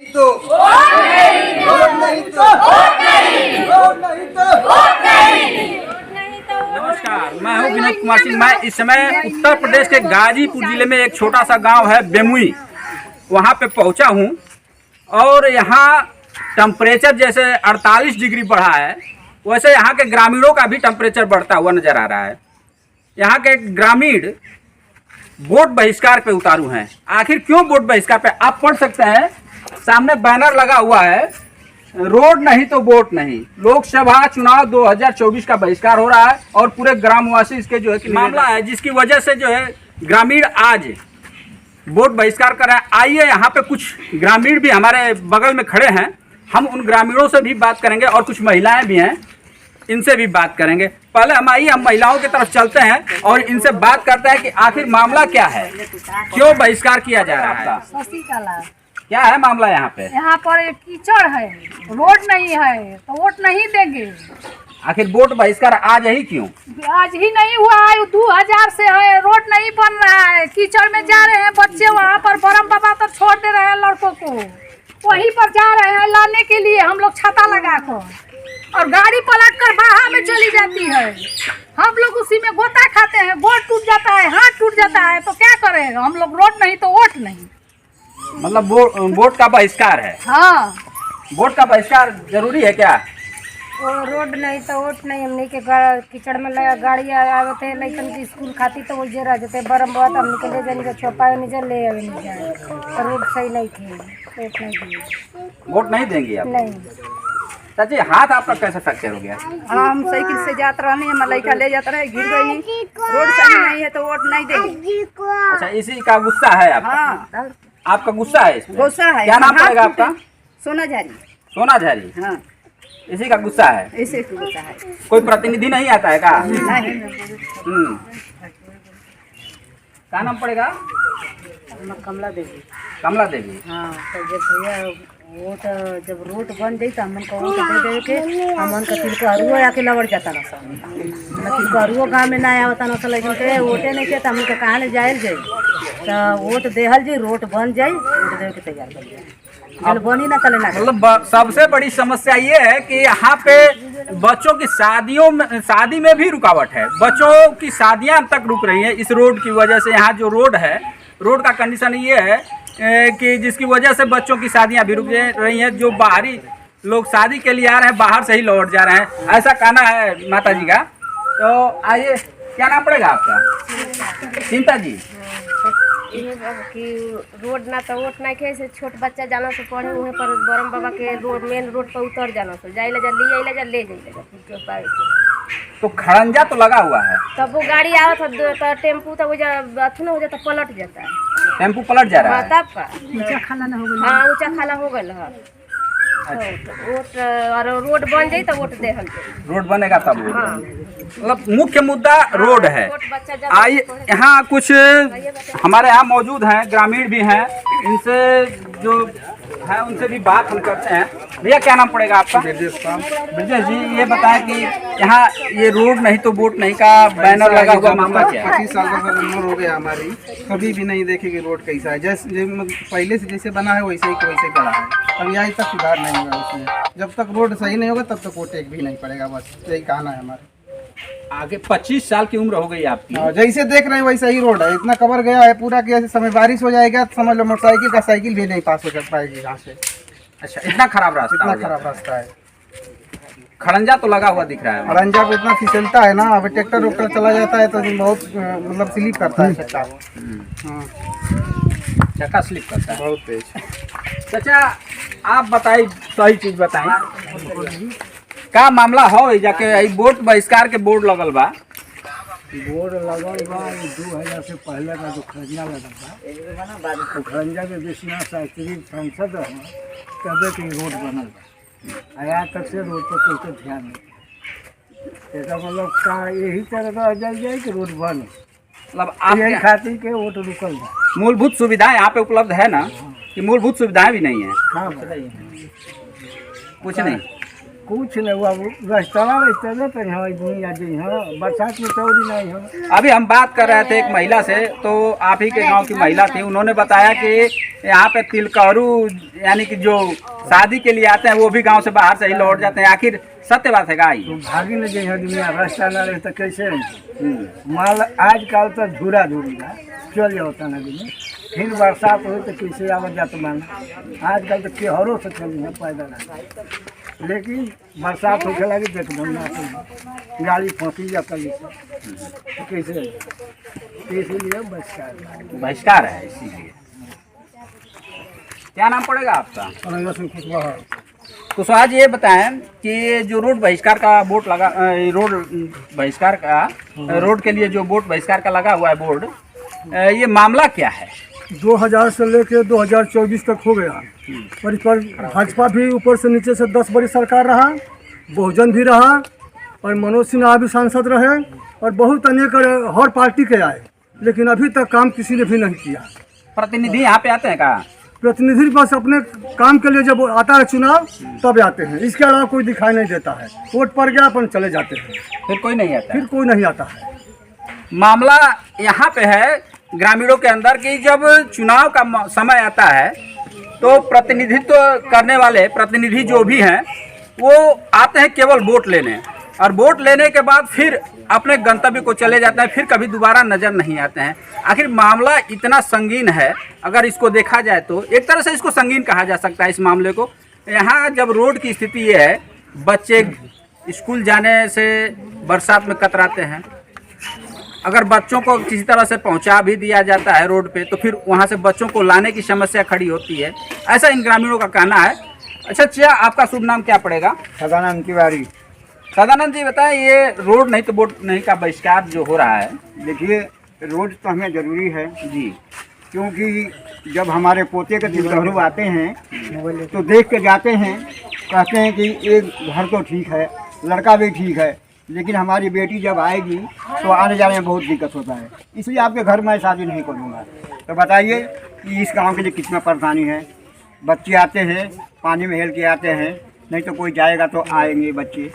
तो वोट नहीं, वोट नहीं तो वोट नहीं, वोट नहीं तो वोट नहीं। नमस्कार, मैं हूं विनोद कुमार सिंह। मैं इस समय उत्तर प्रदेश के गाजीपुर जिले में एक छोटा सा गांव है बेमुई, वहां पे पहुंचा हूं और यहां टेम्परेचर जैसे 48 डिग्री बढ़ा है, वैसे यहां के ग्रामीणों का भी टेम्परेचर बढ़ता हुआ नजर आ रहा है। यहां के ग्रामीण वोट बहिष्कार पे उतारू हैं। आखिर क्यों वोट बहिष्कार पे? आप पढ़ सकते हैं, सामने बैनर लगा हुआ है, रोड नहीं तो वोट नहीं। लोकसभा चुनाव 2024 का बहिष्कार हो रहा है और पूरे ग्रामवासी इसके जो है कि मामला है, जिसकी वजह से जो है ग्रामीण आज वोट बहिष्कार कर रहे हैं। आइए, यहाँ पे कुछ ग्रामीण भी हमारे बगल में खड़े हैं, हम उन ग्रामीणों से भी बात करेंगे और कुछ महिलाएं भी हैं, इनसे भी बात करेंगे। पहले हम महिलाओं की तरफ चलते हैं और इनसे बात करते हैं कि आखिर मामला क्या है, क्यों बहिष्कार किया जा रहा है, क्या है मामला यहाँ पे? यहाँ पर एक कीचड़ है, रोड नहीं है तो वोट नहीं देंगे। आखिर वोट बहिष्कार आज ही क्यों? आज ही नहीं हुआ है, 2000 से है, रोड नहीं बन रहा है। कीचड़ में जा रहे हैं बच्चे, वहाँ पर बरम बाबा पर छोड़ दे रहे हैं लड़कों को, वहीं पर जा रहे हैं लाने के लिए हम लोग छाता लगा कर, और गाड़ी पलट कर बाहर में चली जाती है। हम लोग उसी में गोता खाते हैं, गोड़ टूट जाता है, हाथ टूट जाता है, तो क्या करेगा हम लोग? रोड नहीं तो वोट नहीं। मतलब वोट का बहिष्कार है? हाँ, वोट का बहिष्कार जरूरी है क्या? रोड नहीं तो वोट नहीं। हमने के कीचड़ में लगा गाड़ी आवते हैं लड़कन के स्कूल खाती तो वो जरा जाते बरम बहुत हमने के ले जाने के छोपाए नहीं ले आवे नहीं जाए, तो रोड सही नहीं थे, वोट नहीं दिए। वोट नहीं देंगे आप? नहीं। चाची, हाथ आपका कैसे फ्रैक्चर हो गया? हम साइकिल से जाते रहने, हमारा लड़का ले जाता रहे, गिर गई नहीं। रोड सही नहीं है तो वोट नहीं देंगे। अच्छा, इसी का गुस्सा है आपका? हाँ, आपका गुस्सा है इसमें? गुस्सा है। क्या नाम पड़ेगा आपका? सोना झारी। सोना झारी। हाँ, इसी का गुस्सा है? इसे गुस्सा है। कोई प्रतिनिधि नहीं आता है क्या? नहीं। क्या नाम पड़ेगा? कमला देवी। कमला देवी। हाँ, तो जब भैया वोट जब रोड बन जाई तो हमन को वोट दे दे के हमन का तिल को अरुआ आके लवड़ जाता ना सब ना, तिल को अरुआ गाँव में ना आवता ना, लेकिन के वोटे नहीं के तो हमन के कहाँ ले जायल जाई, तो वोट देहल जी, रोड बन जाई, वोट दे के तैयार कर जाए। जल बनी ना चले ना। मतलब सबसे बड़ी समस्या ये है कि यहाँ पे बच्चों की शादी में भी रुकावट है। बच्चों की शादियाँ तक रुक रही हैं इस रोड की वजह से। यहाँ जो रोड है, रोड का कंडीशन ये है कि जिसकी वजह से बच्चों की शादियाँ भी रुक रही हैं। जो बाहरी लोग शादी के लिए आ रहे हैं, बाहर से ही लौट जा रहे हैं, ऐसा कहना है माता जी का। तो आइए, क्या नाम पड़ेगा आपका? चिंता जी। कि रोड ना तो वोट नहीं खे, छोट बच्चा जाना से पढ़े वहीं पर बरम बाबा के रोड मेन रोड पर उतर जाना से जाए ले जा ले जाए। तो खड़ंजा तो लगा हुआ है, तब वो गाड़ी आवत तो टेम्पू तो अथु न हो जाता, पलट जाता है। टेम्पू पलट जा रहा है? तब का ऊंचा खाला न हो गया। हाँ, ऊंचा खाला हो गया है। तो वोट और रोड बन जाई तो वोट दे हम। रोड बनेगा तब वोट। हाँ। मतलब मुख्य मुद्दा रोड है। आइए, यहाँ कुछ हमारे यहाँ मौजूद हैं, ग्रामीण भी हैं, इनसे जो है उनसे भी बात हम करते हैं। भैया, क्या नाम पड़ेगा आपका? ब्रजेश जी, ये बताएं कि यहाँ ये रोड नहीं तो वोट नहीं का बैनर लगा हुआ, मामला क्या है? 25 साल का उम्र हो गया हमारी, कभी भी नहीं देखे कि रोड कैसा है। जैसे पहले से जैसे बना है वैसे ही वैसे पड़ा है, अभी आज तक सुधार नहीं हुआ उसमें। जब तक रोड सही नहीं होगा तब तक वोट एक भी नहीं पड़ेगा, बस यही कहना है हमारा। आगे 25 साल की उम्र हो गई आपकी। जैसे देख रहे हैं वैसा ही रोड है, इतना कवर गया है पूरा कि ऐसे समय बारिश हो जाएगा तो समझ लो मोटरसाइकिल का साइकिल भी नहीं पास हो पाएगी यहाँ से। अच्छा, इतना खराब रास्ता? इतना हो गया। खराब रास्ता है। खड़ंजा तो लगा हुआ दिख रहा है। खड़ंजा को इतना फिसलता है ना, अब ट्रैक्टर उक्टर चला जाता है तो बहुत मतलब स्लिप करता है चक्का। चक्का स्लिप करता है बहुत तेज। चाचा, आप बताइए, सही चीज बताएं, का मामला हो जाके वोट बहिष्कार के बोर्ड लगल बा? बोर्ड लगल बा 2000 से पहले का जो खरंजा लगल बा, तो खरंजा के विश्वनाथ शास्त्री सांसद है, तबे के रोड बनल बा। आया तक से रोड पर कोई तो ध्यान नहीं। इसका मतलब का यही तरह का जल जाए कि रोड बने, मतलब आप यही खातिर के वोट रुकल बा। मूलभूत सुविधाएं यहाँ पे उपलब्ध है ना, कि मूलभूत सुविधाएं भी नहीं है? हाँ, कुछ नहीं। कुछ नहीं हुआ, रास्ता तो यहाँ दुनिया जी हाँ, बरसात में चौड़ी नहीं हो। अभी हम बात कर रहे थे एक महिला से, तो आप ही के गांव की महिला थी, उन्होंने बताया कि यहाँ पे तिलकहरू यानी कि जो शादी के लिए आते हैं वो भी गांव से बाहर से ही लौट जाते हैं। आखिर सत्य बात है गाई? तो भागी न जी दुनिया, रास्ता न रहे तो कैसे माल आजकल तो धूरा धूरी है, चल जाता नदी में, फिर बरसात हो तो कैसे आवत जात मान। आजकल तो केहरों से चली है पैदल, लेकिन बरसात होके लगी देख धंधा गाड़ी फंसी जाता है तो कैसे, इसीलिए बहिष्कार है। इसीलिए क्या नाम पड़ेगा आपका? कुशवाहा जी, ये बताएं कि जो रोड बहिष्कार का बोर्ड लगा, रोड बहिष्कार का, रोड के लिए जो बोर्ड बहिष्कार का लगा हुआ है बोर्ड, ये मामला क्या है? 2000 से लेके 2024 तक हो गया, पर इस पर भाजपा भी ऊपर से नीचे से 10 बड़ी सरकार रहा, बहुजन भी रहा, और मनोज सिन्हा भी सांसद रहे, और बहुत अनेक हर पार्टी के आए, लेकिन अभी तक काम किसी ने भी नहीं किया। प्रतिनिधि यहाँ पे आते हैं का? प्रतिनिधि बस अपने काम के लिए जब आता है चुनाव तब आते हैं, इसके अलावा कोई दिखाई नहीं देता है। वोट पड़ गया अपन चले जाते हैं, फिर कोई नहीं आता? फिर कोई नहीं आता है। मामला यहाँ पे है ग्रामीणों के अंदर कि जब चुनाव का समय आता है तो प्रतिनिधित्व करने वाले प्रतिनिधि जो भी हैं वो आते हैं केवल वोट लेने, और वोट लेने के बाद फिर अपने गंतव्य को चले जाते हैं, फिर कभी दोबारा नजर नहीं आते हैं। आखिर मामला इतना संगीन है, अगर इसको देखा जाए तो एक तरह से इसको संगीन कहा जा सकता है इस मामले को। यहाँ जब रोड की स्थिति ये है, बच्चे स्कूल जाने से बरसात में कतराते हैं, अगर बच्चों को किसी तरह से पहुंचा भी दिया जाता है रोड पे तो फिर वहां से बच्चों को लाने की समस्या खड़ी होती है, ऐसा इन ग्रामीणों का कहना है। अच्छा चिया, आपका शुभ नाम क्या पड़ेगा? सदानंद तिवारी। सदानंद जी बताएं, ये रोड नहीं तो वोट नहीं का बहिष्कार जो हो रहा है, देखिए रोड तो हमें ज़रूरी है जी, क्योंकि जब हमारे पोते के तिलकहरू आते हैं तो देख के जाते हैं, कहते हैं कि एक घर तो ठीक है, लड़का भी ठीक है, लेकिन हमारी बेटी जब आएगी तो आने जाने में बहुत दिक्कत होता है, इसलिए आपके घर में शादी नहीं करूँगा। तो बताइए कि इस गांव के लिए कितना परेशानी है। बच्चे आते हैं, पानी में हेल के आते हैं, नहीं तो कोई जाएगा तो आएंगे बच्चे,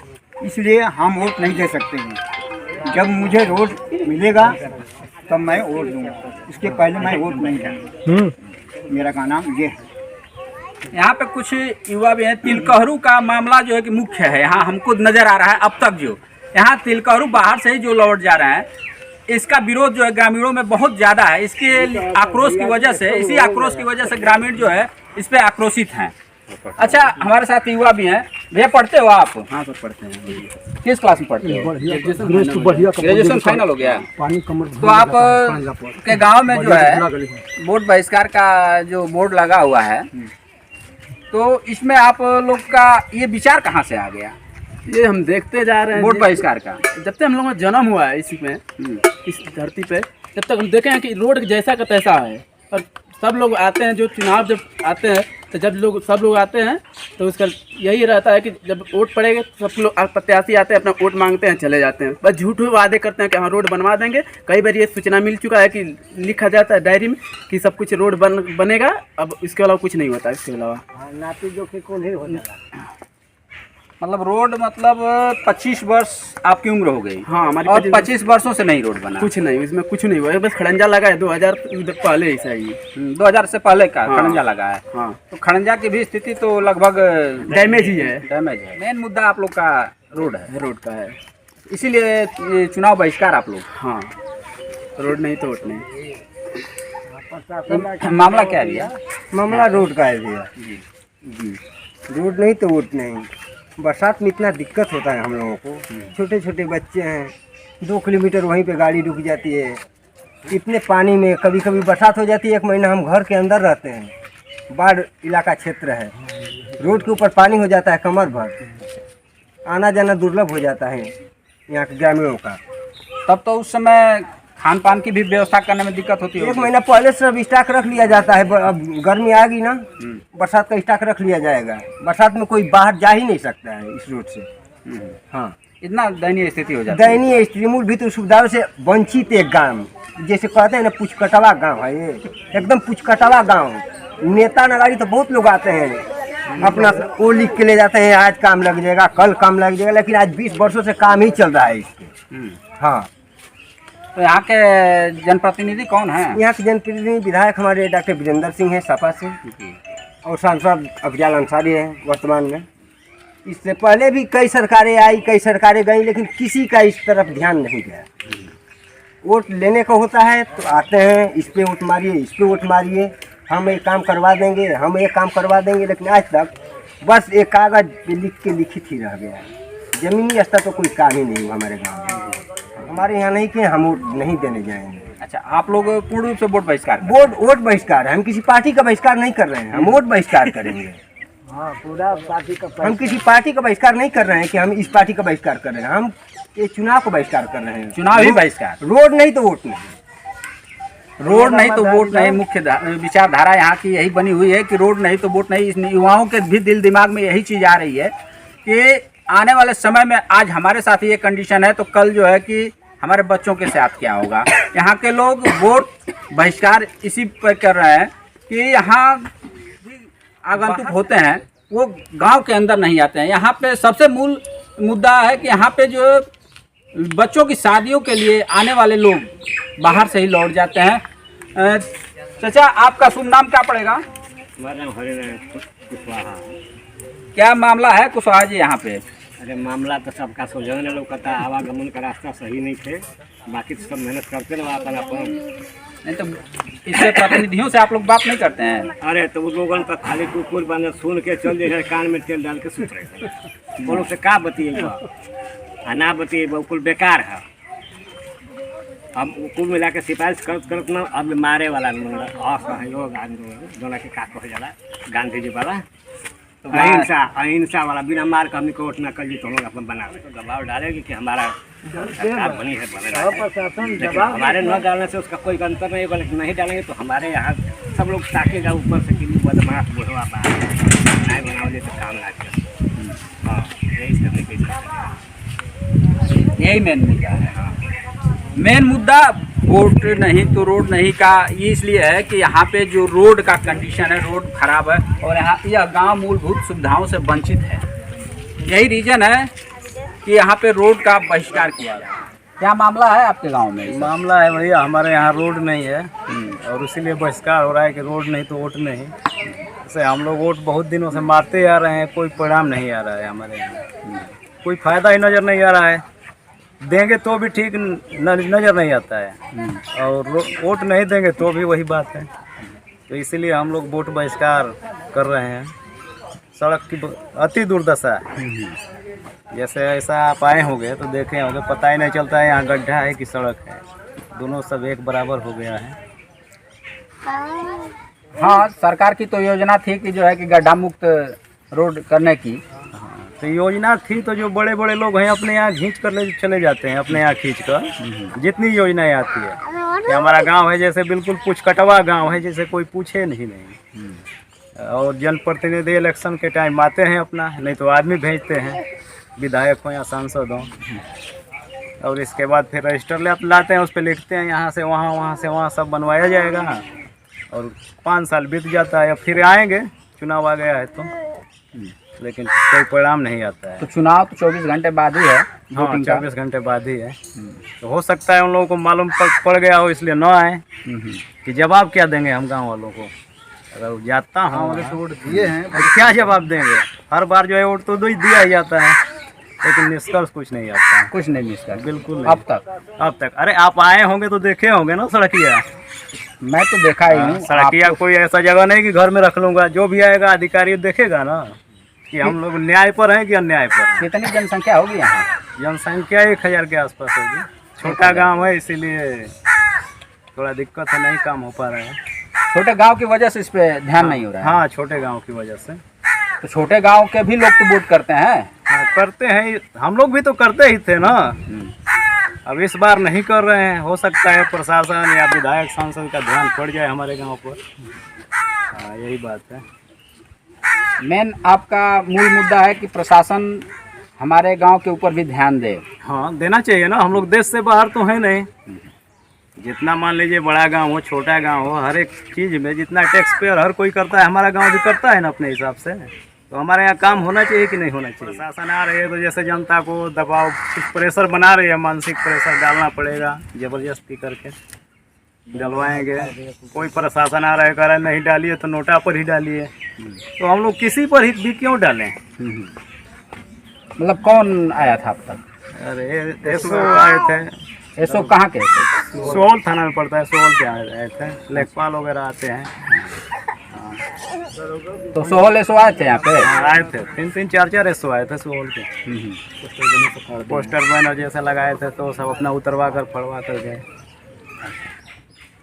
इसलिए हम वोट नहीं दे सकते हैं। जब मुझे रोड मिलेगा तब मैं वोट दूँगा, इसके पहले मैं वोट नहीं दूँगा। मेरा का नाम ये है। यहाँ पे कुछ युवा भी हैं। तिलकहरू का मामला जो है कि मुख्य है यहाँ हमको नज़र आ रहा है अब तक। जो यहाँ तिलकहरू बाहर से ही जो लौट जा रहे हैं, इसका विरोध जो है ग्रामीणों में बहुत ज़्यादा है। इसके आक्रोश की वजह से, इसी आक्रोश की वजह से ग्रामीण जो है इस पर आक्रोशित हैं। अच्छा, हमारे साथ युवा भी हैं। भैया पढ़ते हो आप? हाँ सर पढ़ते हैं। किस क्लास में पढ़ते हो? ग्रेजुएशन फाइनल हो गया। तो आप के गांव में जो है वोट बहिष्कार का जो बोर्ड लगा हुआ है, तो इसमें आप लोग का ये विचार कहाँ से आ गया? ये हम देखते जा रहे हैं वोट बहिष्कार का जब तक हम लोग का जन्म हुआ है इसी में, इस धरती पे, जब तक हम देखे हैं कि रोड जैसा का तैसा है, और सब लोग आते हैं, जो चुनाव जब आते हैं तो जब सब लोग आते हैं तो उसका यही रहता है कि जब वोट पड़ेगा तो सब लोग प्रत्याशी आते हैं, अपना वोट मांगते हैं, चले जाते हैं, बस झूठे वादे करते हैं कि हाँ रोड बनवा देंगे। कई बार ये सूचना मिल चुका है कि लिखा जाता है डायरी में कि सब कुछ रोड बनेगा, अब इसके अलावा कुछ नहीं होता। इसके अलावा नाती जो कि कौन ही हो जाएगा, मतलब रोड मतलब 25 वर्ष आपकी उम्र हो गई? हाँ हमारी, और 25 वर्षों से नहीं रोड बना? कुछ नहीं, इसमें कुछ नहीं हुआ है, बस खड़ंजा लगा है 2000 पहले ऐसा ही। 2000 से पहले का हाँ, खड़ंजा लगा है। हाँ, तो खड़ंजा की भी स्थिति तो लगभग डैमेज ही है। डैमेज है। मेन मुद्दा आप लोग का रोड है, रोड का है, इसीलिए ये चुनाव बहिष्कार आप लोग। हाँ रोड नहीं तो वोट नहीं। मामला क्या है भैया? मामला रोड का है भैया जी, रोड नहीं तो वोट नहीं। बरसात में इतना दिक्कत होता है हम लोगों को, छोटे छोटे बच्चे हैं, 2 किलोमीटर वहीं पे गाड़ी रुक जाती है, इतने पानी में। कभी कभी बरसात हो जाती है, 1 महीना हम घर के अंदर रहते हैं, बाढ़ इलाका क्षेत्र है, रोड के ऊपर पानी हो जाता है कमर भर, आना जाना दुर्लभ हो जाता है यहाँ के ग्रामीणों का। तब तो उस समय खान पान की भी व्यवस्था करने में दिक्कत होती है। 1 महीना पहले से अब स्टॉक रख लिया जाता है, अब गर्मी आएगी ना, बरसात का स्टॉक रख लिया जाएगा। बरसात में कोई बाहर जा ही नहीं सकता है इस रोड से। हाँ, इतना दयनीय स्थिति हो जाती है। दयनीय स्थिति, मूलभूत सुविधाओं से वंचित एक गांव, जैसे कहते हैं ना पुचकटवा गांव है ये, एकदम पुचकटवा गांव। नेता नगारी तो बहुत लोग आते हैं, अपना वो लिख के ले जाते हैं, आज काम लग जाएगा, कल काम लग जाएगा, लेकिन आज 20 वर्षों से काम ही चल रहा है इसके। हाँ, तो यहाँ के जनप्रतिनिधि कौन है? यहाँ के जनप्रतिनिधि विधायक हमारे डॉक्टर वीरेंद्र सिंह हैं सपा से, और सांसद अफजाल अंसारी हैं वर्तमान में। इससे पहले भी कई सरकारें आई, कई सरकारें गई, लेकिन किसी का इस तरफ ध्यान नहीं गया। वोट लेने का होता है तो आते हैं, इस पे वोट मारिए, इस पे वोट मारिए, हम एक काम करवा देंगे, हम एक काम करवा देंगे, लेकिन आज तक बस एक कागज पे लिख के लिखित ही रह गया है। जमीनी स्तर तो कोई काम ही नहीं हुआ हमारे गाँव में। हमारे यहाँ नहीं कि हम वोट नहीं देने जाएंगे। अच्छा, आप लोग पूर्ण रूप से वोट बहिष्कार? वोट बहिष्कार है, हम किसी पार्टी का बहिष्कार नहीं कर रहे हैं, हम वोट बहिष्कार करेंगे। हाँ, पूरा पार्टी का हम किसी पार्टी का बहिष्कार नहीं कर रहे हैं कि हम इस पार्टी का बहिष्कार कर रहे हैं, हम ये चुनाव को बहिष्कार कर रहे हैं। चुनाव ही बहिष्कार, रोड नहीं तो वोट नहीं, रोड नहीं तो वोट नहीं। मुख्य विचारधारा यहाँ की यही बनी हुई है कि रोड नहीं तो वोट नहीं। इस युवाओं के भी दिल दिमाग में यही चीज़ आ रही है कि आने वाले समय में आज हमारे साथ ये कंडीशन है तो कल जो है कि हमारे बच्चों के साथ क्या होगा। यहाँ के लोग वोट बहिष्कार इसी पर कर रहे हैं कि यहाँ आगंतुक होते हैं वो गांव के अंदर नहीं आते हैं। यहाँ पे सबसे मूल मुद्दा है कि यहाँ पे जो बच्चों की शादियों के लिए आने वाले लोग बाहर से ही लौट जाते हैं। चाचा, आपका शुभ नाम क्या पड़ेगा? कुशवाहा। क्या मामला है कुशवाहा जी यहाँ पे? अरे मामला तो सबका सुलझने लोगता, आवागमन का रास्ता सही नहीं थे, बाकी तो सब मेहनत करते रहो अपन अपन। नहीं तो इससे प्रतिनिधियों से आप लोग बात नहीं करते हैं? अरे तो वो लोगों का खाली कुकुर बने सुन के चल जाए, कान में तेल डाल के सुत रहे थे। बोलो से का बतिएगा ना बतिएगा, कुल बेकार है। अब कुल मिला के सिफारिश करत ना, अब मारे वाला असहयोग दोनों के का कहे जाला गांधी जी वाला तो अहिंसा वाला, बिना मार का हमने को वोट ना कर ली तो हम लोग अपन बना रहे, तो दबाव डालेगी कि हमारा सरकार बनी है लेकिन हमारे न डालने से उसका कोई अंतर नहीं होगा। लेकिन नहीं डालेंगे तो हमारे यहाँ सब लोग ताकेगा ऊपर से कि बदमाश बुढ़वा नहीं बनाओगे तो काम ना कर। हाँ, यही करने की यही मेन मुद्दा है। मेन मुद्दा वोट नहीं तो रोड नहीं का ये इसलिए है कि यहाँ पे जो रोड का कंडीशन है, रोड खराब है और यहाँ यह गांव मूलभूत सुविधाओं से वंचित है। यही रीजन है कि यहाँ पे रोड का बहिष्कार किया जाए। क्या मामला है आपके गांव में? मामला है भैया, हमारे यहाँ रोड नहीं है और इसीलिए बहिष्कार हो रहा है कि रोड नहीं तो वोट नहीं। जैसे हम लोग वोट बहुत दिनों से मारते आ रहे हैं, कोई परिणाम नहीं आ रहा है हमारे यहाँ, कोई फायदा ही नज़र नहीं आ रहा है। देंगे तो भी ठीक नज़र नहीं आता है और वोट नहीं देंगे तो भी वही बात है। तो इसीलिए हम लोग वोट बहिष्कार कर रहे हैं। सड़क की अति दुर्दशा है। जैसे ऐसा आप आए होंगे तो देखे होंगे, पता ही नहीं चलता है यहाँ गड्ढा है कि सड़क है, दोनों सब एक बराबर हो गया है। हाँ, सरकार की तो योजना थी कि जो है कि गड्ढा मुक्त रोड करने की। तो योजना थी तो जो बड़े बड़े लोग हैं अपने यहाँ खींच कर ले चले जाते हैं, अपने यहाँ खींच कर जितनी योजनाएं आती है। कि हमारा गांव है जैसे बिल्कुल पुचकटवा गांव है, जैसे कोई पूछे नहीं। और जनप्रतिनिधि इलेक्शन के टाइम आते हैं अपना, नहीं तो आदमी भेजते हैं, विधायक हो या सांसद हो, और इसके बाद फिर रजिस्टर लाते हैं, उस पर लिखते हैं यहाँ से वहाँ, वहाँ से वहाँ सब बनवाया जाएगा। और 5 साल बीत जाता है, फिर आएंगे, चुनाव आ गया है तो, लेकिन कोई परिणाम नहीं आता है। तो चुनाव तो 24 घंटे बाद ही है। हाँ, 24 घंटे बाद ही है। तो हो सकता है उन लोगों को मालूम पड़ गया हो इसलिए न आए कि जवाब क्या देंगे हम गांव वालों को। अगर जाता हूँ वोट दिए हैं तो क्या जवाब देंगे। हर बार जो है वोट तो दिया ही जाता है, लेकिन निष्कर्ष कुछ नहीं आता है। कुछ नहीं निष्कर्ष, बिल्कुल नहीं। अब तक अरे आप आए होंगे तो देखे होंगे ना सड़किया। मैं तो देखा ही नहीं। सड़किया कोई ऐसा जगह नहीं कि घर में रख लूँगा, जो भी आएगा अधिकारी देखेगा ना कि हम लोग न्याय पर हैं कि अन्याय पर। कितनी जनसंख्या होगी यहाँ? जनसंख्या 1000 के आसपास होगी। छोटा गांव है इसीलिए थोड़ा दिक्कत है, नहीं काम हो पा रहा है। छोटे गांव की वजह से इस पे ध्यान नहीं हो रहा है। हाँ, छोटे गांव की वजह से। तो छोटे गांव के भी लोग तो वोट करते हैं। हाँ, करते हैं, हम लोग भी तो करते ही थे ना। अब इस बार नहीं कर रहे हैं, हो सकता है प्रशासन या विधायक सांसद का ध्यान पड़ जाए हमारे गाँव पर। हाँ, यही बात है। मेन आपका मूल मुद्दा है कि प्रशासन हमारे गांव के ऊपर भी ध्यान दे। हाँ, देना चाहिए ना। हम लोग देश से बाहर तो है नहीं। जितना मान लीजिए बड़ा गांव हो, छोटा गांव हो, हर एक चीज़ में जितना टैक्स पेयर हर कोई करता है, हमारा गांव भी करता है ना अपने हिसाब से। तो हमारे यहाँ काम होना चाहिए कि नहीं होना चाहिए? प्रशासन आ रही है तो जैसे जनता को दबाव कुछ प्रेशर बना रही है, मानसिक प्रेशर डालना पड़ेगा, जबरदस्ती करके डलवाएंगे। कोई प्रशासन आ रहा है कह रहा है नहीं डालिए तो नोटा पर ही डालिए, तो हम लोग किसी पर ही भी क्यों डालें? मतलब कौन आया था अब तक? अरे एसओ आए थे। ऐसो कहाँ के? सोहल थाना में पड़ता है, सोहल पे आए थे, लेखपाल वगैरह आते हैं। तो सोहल ऐसो आए थे यहाँ पे? आए थे, 3-4 एसओ आए थे सोहल के। पोस्टर बैनर जैसे लगाए थे तो सब अपना उतरवा कर फड़वा कर गए।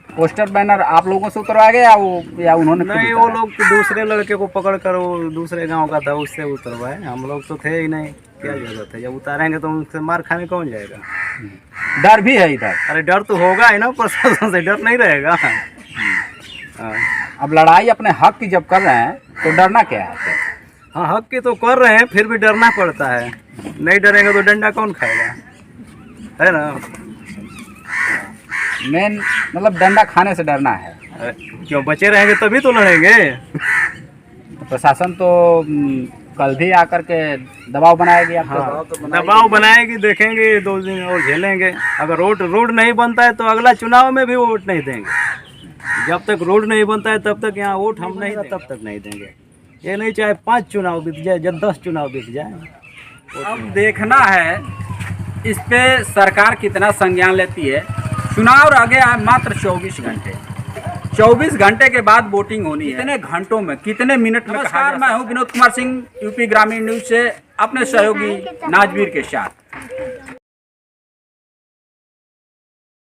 पोस्टर बैनर आप लोगों से उतरवा गए या उन्होंने खुद नहीं, उतारा? वो लोग दूसरे लड़के को पकड़ कर, वो दूसरे गांव का था, उससे उतरवाए। हम लोग तो थे ही नहीं, क्या जरूरत है? जब उतारेंगे तो उनसे मार खाने कौन जाएगा? डर भी है इधर? अरे डर तो होगा ही ना, प्रशासन से डर नहीं रहेगा। हाँ। अब लड़ाई अपने हक की जब कर रहे हैं तो डरना क्या है? हाँ, हक की तो कर रहे हैं, फिर भी डरना पड़ता है। नहीं डरेंगे तो डंडा कौन खाएगा, है ना? मेन मतलब डंडा खाने से डरना है। क्यों? बचे रहेंगे तभी तो लड़ेंगे। प्रशासन तो कल भी आकर के दबाव बनाएगी आपको? हाँ, दबाव बनाएगी, देखेंगे 2 दिन और झेलेंगे। अगर रोड नहीं बनता है तो अगला चुनाव में भी वोट नहीं देंगे। जब तक रोड नहीं बनता है तब तक यहाँ वोट हम नहीं, तब तक नहीं देंगे। ये नहीं चाहे 5 चुनाव बीत जाए, जब 10 चुनाव बीत जाए। अब देखना है इस पे सरकार कितना संज्ञान लेती है। चुनाव रह गया है मात्र 24 घंटे। 24 घंटे के बाद वोटिंग होनी है। कितने घंटों में, कितने मिनट में? नमस्कार, मैं हूं विनोद कुमार सिंह, यूपी ग्रामीण न्यूज से अपने सहयोगी नाजवीर के साथ।